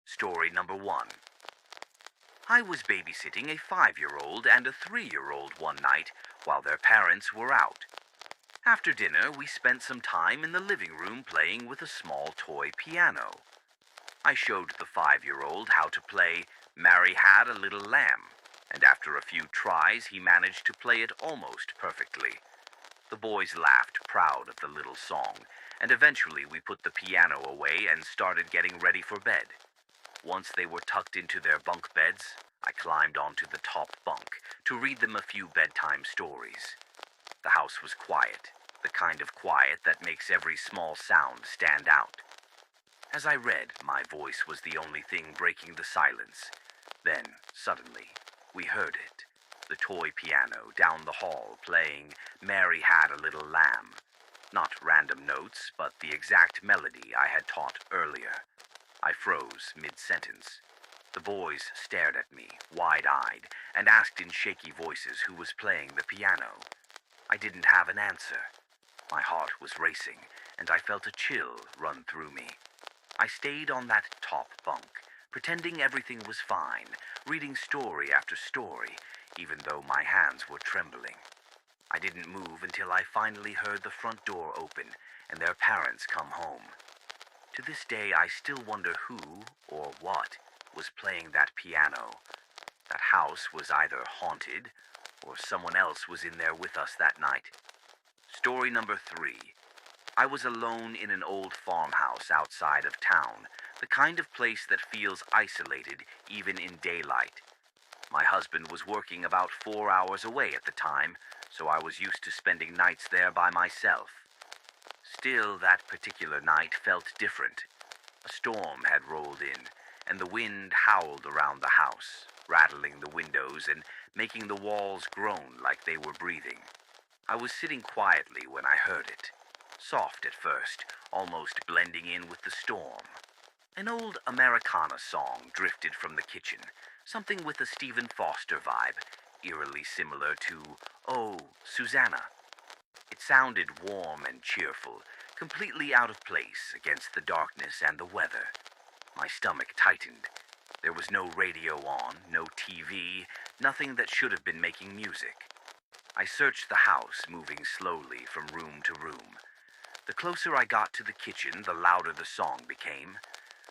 Story number 1. I was babysitting a 5-year-old and a 3-year-old one night while their parents were out. After dinner, we spent some time in the living room playing with a small toy piano. I showed the 5-year-old how to play Mary Had a Little Lamb, and after a few tries, he managed to play it almost perfectly. The boys laughed, proud of the little song, and eventually we put the piano away and started getting ready for bed. Once they were tucked into their bunk beds, I climbed onto the top bunk to read them a few bedtime stories. The house was quiet, the kind of quiet that makes every small sound stand out. As I read, my voice was the only thing breaking the silence. Then, suddenly, we heard it. The toy piano down the hall playing Mary Had a Little Lamb. Not random notes, but the exact melody I had taught earlier. I froze mid-sentence. The boys stared at me, wide-eyed, and asked in shaky voices who was playing the piano. I didn't have an answer. My heart was racing, and I felt a chill run through me. I stayed on that top bunk, pretending everything was fine, reading story after story, even though my hands were trembling. I didn't move until I finally heard the front door open and their parents come home. To this day, I still wonder who or what was playing that piano. That house was either haunted or someone else was in there with us that night. Story number 3. I was alone in an old farmhouse outside of town, the kind of place that feels isolated even in daylight. My husband was working about 4 hours away at the time, so I was used to spending nights there by myself. Still, that particular night felt different. A storm had rolled in, and the wind howled around the house, rattling the windows and making the walls groan like they were breathing. I was sitting quietly when I heard it, soft at first, almost blending in with the storm. An old Americana song drifted from the kitchen, something with a Stephen Foster vibe, eerily similar to "Oh, Susanna." It sounded warm and cheerful, completely out of place against the darkness and the weather. My stomach tightened. There was no radio on, no TV, nothing that should have been making music. I searched the house, moving slowly from room to room. The closer I got to the kitchen, the louder the song became.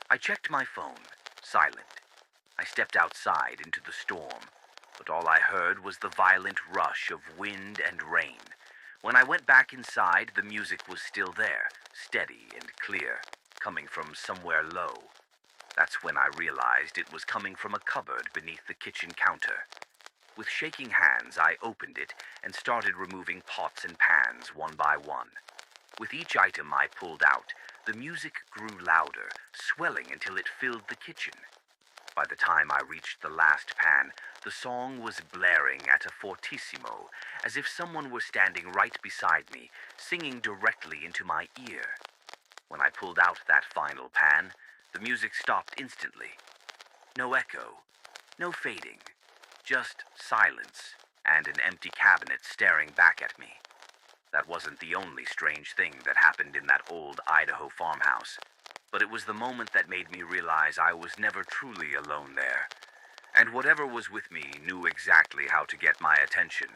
I checked my phone, silent. I stepped outside into the storm, but all I heard was the violent rush of wind and rain. When I went back inside, the music was still there, steady and clear, coming from somewhere low. That's when I realized it was coming from a cupboard beneath the kitchen counter. With shaking hands, I opened it and started removing pots and pans one by one. With each item I pulled out, the music grew louder, swelling until it filled the kitchen. By the time I reached the last pan, the song was blaring at a fortissimo, as if someone were standing right beside me, singing directly into my ear. When I pulled out that final pan, the music stopped instantly. No echo, no fading, just silence and an empty cabinet staring back at me. That wasn't the only strange thing that happened in that old Idaho farmhouse, but it was the moment that made me realize I was never truly alone there, and whatever was with me knew exactly how to get my attention.